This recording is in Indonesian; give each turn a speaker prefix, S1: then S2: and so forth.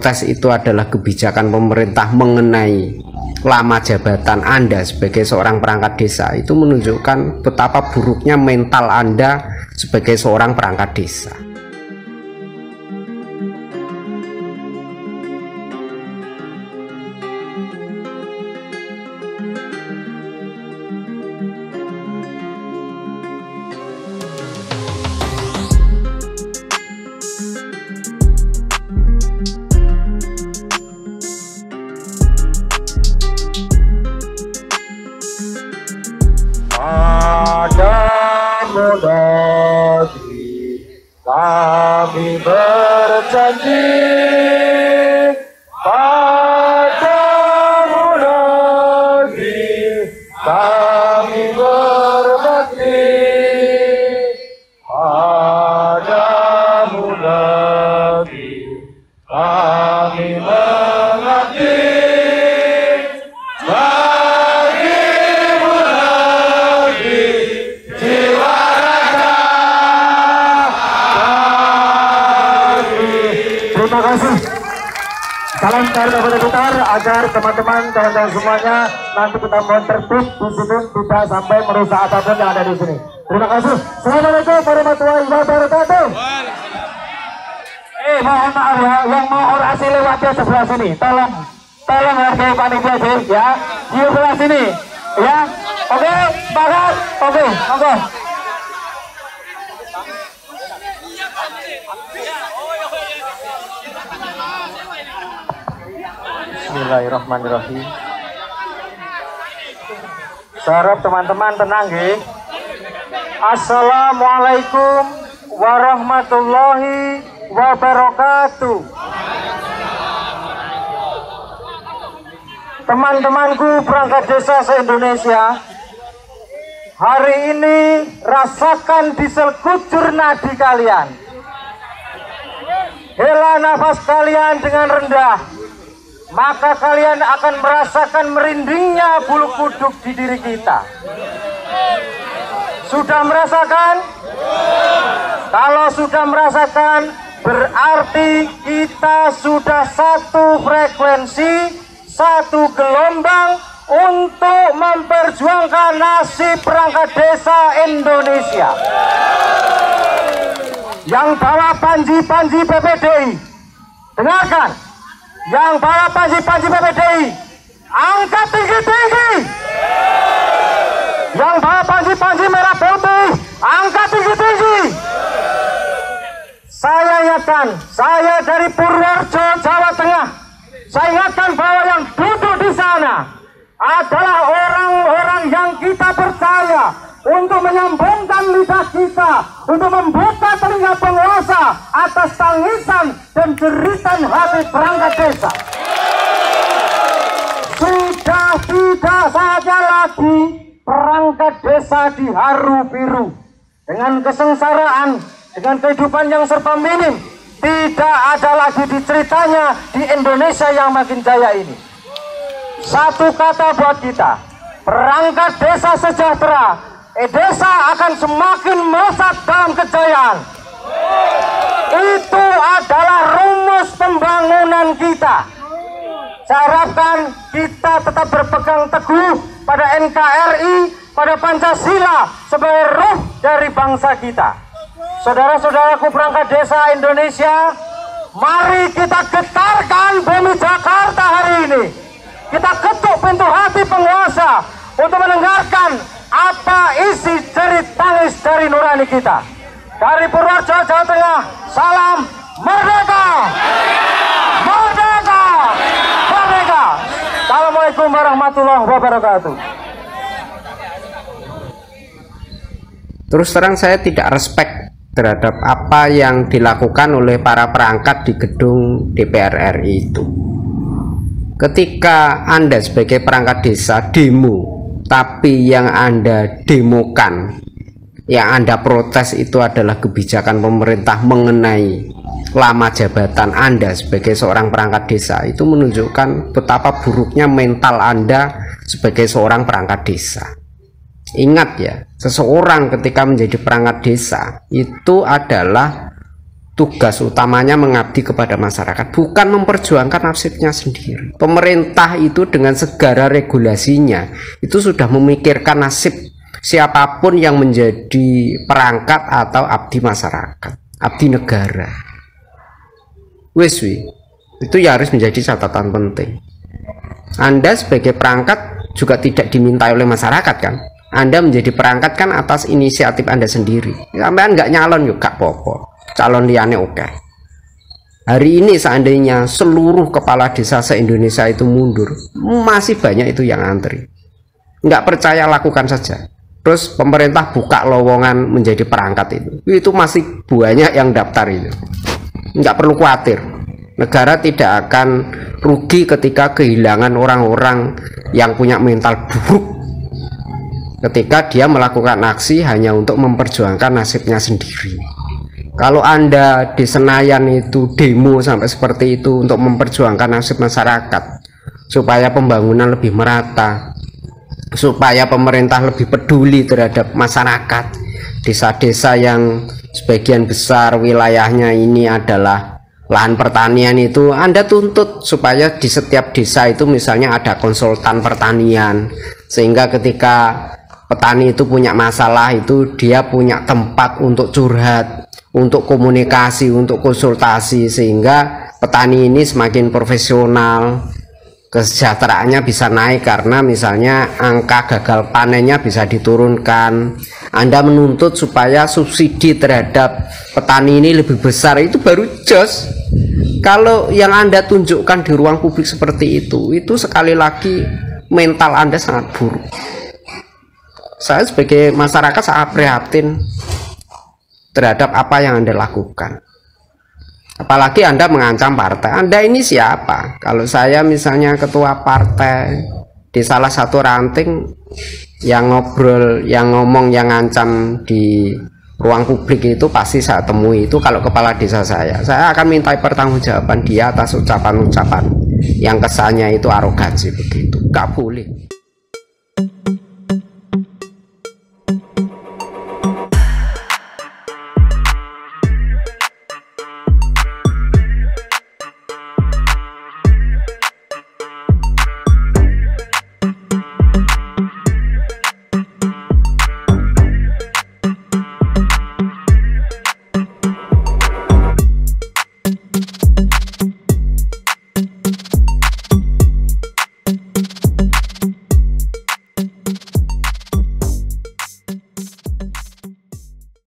S1: protes itu adalah kebijakan pemerintah mengenai lama jabatan Anda sebagai seorang perangkat desa, itu menunjukkan betapa buruknya mental Anda sebagai seorang perangkat desa.
S2: Kami berjanji padamu lagi, kami berbakti padamu lagi, kami mengabdi bagimu lagi, jiwa raga. Terima kasih. Salam dari putar agar teman-teman semuanya nanti kita mohon tertib di sini, tidak sampai merusak apapun yang ada di sini. Terima kasih. Assalamualaikum warahmatullahi wabarakatuh. Mohon maaf ya, yang mau orasi lewatnya sebelah sini. Tolong hargai panitia ya. Di sebelah sini ya. Oke, sepakat. Oke. Bismillahirrahmanirrahim. Sarap teman-teman tenang nggih. Assalamualaikum warahmatullahi wabarakatuh. Teman-temanku perangkat desa se-Indonesia, hari ini rasakan diesel kujur nadi kalian. Hela nafas kalian dengan rendah, maka kalian akan merasakan merindingnya bulu kuduk di diri kita. Sudah merasakan? Kalau sudah merasakan, berarti kita sudah satu frekuensi, satu gelombang untuk memperjuangkan nasib perangkat desa Indonesia. Yang bawa panji-panji PPDI, dengarkan. Yang bawa panji-panji PPDI, angkat tinggi-tinggi. Yang bawa panji-panji merah putih, angkat tinggi-tinggi. Saya ingatkan, saya dari Purworejo, Jawa Tengah. Saya ingatkan bahwa yang duduk di sana adalah orang-orang yang kita percaya untuk menyambungkan lidah kita, untuk membuka telinga penguasa atas tangisan dan jeritan hati perangkat desa. Sudah tidak saja lagi perangkat desa diharu biru dengan kesengsaraan, dengan kehidupan yang serba minim. Tidak ada lagi diceritanya di Indonesia yang makin jaya ini. Satu kata buat kita, perangkat desa sejahtera. Desa akan semakin melesat dalam kejayaan. Itu adalah rumus pembangunan kita. Saya harapkan kita tetap berpegang teguh pada NKRI, pada Pancasila sebagai ruh dari bangsa kita. Saudara-saudaraku perangkat desa Indonesia, mari kita getarkan bumi Jakarta hari ini. Kita ketuk pintu hati penguasa untuk mendengarkan apa isi jerit tangis dari nurani kita. Dari Purworejo, Jawa Tengah, salam merdeka! Merdeka! Merdeka! Assalamualaikum warahmatullahi wabarakatuh.
S1: Terus terang saya tidak respect terhadap apa yang dilakukan oleh para perangkat di gedung DPR RI itu. Ketika Anda sebagai perangkat desa demo, tapi yang Anda demokan, yang Anda protes itu adalah kebijakan pemerintah mengenai lama jabatan Anda sebagai seorang perangkat desa, itu menunjukkan betapa buruknya mental Anda sebagai seorang perangkat desa. Ingat ya, seseorang ketika menjadi perangkat desa itu adalah tugas utamanya mengabdi kepada masyarakat, bukan memperjuangkan nasibnya sendiri. Pemerintah itu dengan segala regulasinya itu sudah memikirkan nasib siapapun yang menjadi perangkat atau abdi masyarakat, abdi negara. Itu ya harus menjadi catatan penting. Anda sebagai perangkat juga tidak dimintai oleh masyarakat kan. Anda menjadi perangkat kan atas inisiatif Anda sendiri. Sampean nggak nyalon juga popo, calon liane oke. Hari ini seandainya seluruh kepala desa se-Indonesia itu mundur, masih banyak itu yang antri. Nggak percaya, lakukan saja. Terus pemerintah buka lowongan menjadi perangkat itu masih banyak yang daftar itu. Nggak perlu khawatir, negara tidak akan rugi ketika kehilangan orang-orang yang punya mental buruk ketika dia melakukan aksi hanya untuk memperjuangkan nasibnya sendiri. Kalau Anda di Senayan itu demo sampai seperti itu untuk memperjuangkan nasib masyarakat, supaya pembangunan lebih merata, supaya pemerintah lebih peduli terhadap masyarakat, desa-desa yang sebagian besar wilayahnya ini adalah lahan pertanian, itu Anda tuntut supaya di setiap desa itu misalnya ada konsultan pertanian, sehingga ketika petani itu punya masalah itu dia punya tempat untuk curhat, untuk komunikasi, untuk konsultasi, sehingga petani ini semakin profesional, kesejahteraannya bisa naik karena misalnya angka gagal panennya bisa diturunkan. Anda menuntut supaya subsidi terhadap petani ini lebih besar, itu baru jos. Kalau yang Anda tunjukkan di ruang publik seperti itu sekali lagi mental Anda sangat buruk. Saya sebagai masyarakat sangat prihatin terhadap apa yang Anda lakukan. Apalagi Anda mengancam partai. Anda ini siapa? Kalau saya misalnya ketua partai di salah satu ranting yang ngobrol, yang ngomong, yang ngancam di ruang publik itu pasti saya temui itu kalau kepala desa saya akan minta pertanggungjawaban dia atas ucapan-ucapan yang kesannya itu arogansi begitu. Gak boleh.